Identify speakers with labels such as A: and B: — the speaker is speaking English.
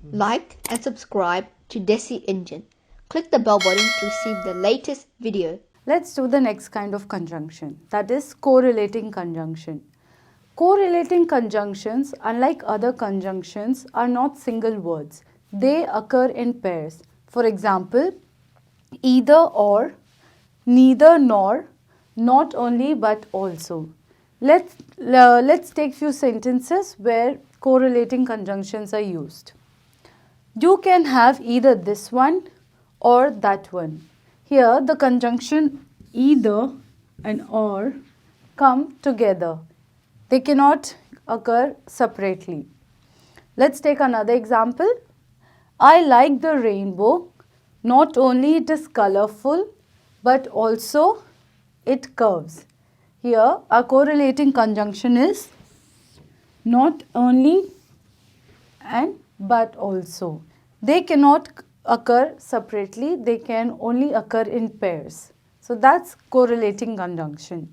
A: Like and subscribe to Desi Engine. Click the bell button to receive the latest video.
B: Let's do the next kind of conjunction, that is correlating conjunction. Correlating conjunctions, unlike other conjunctions, are not single words. They occur in pairs. For example, either or, neither nor, not only but also. Let's take few sentences where correlating conjunctions are used. You can have either this one or that one. Here the conjunction either and or come together. They cannot occur separately. Let's take another example. I like the rainbow. Not only it is colorful, but also it curves. Here our correlating conjunction is not only and but also. They cannot occur separately, they can only occur in pairs. So that's correlating conjunction.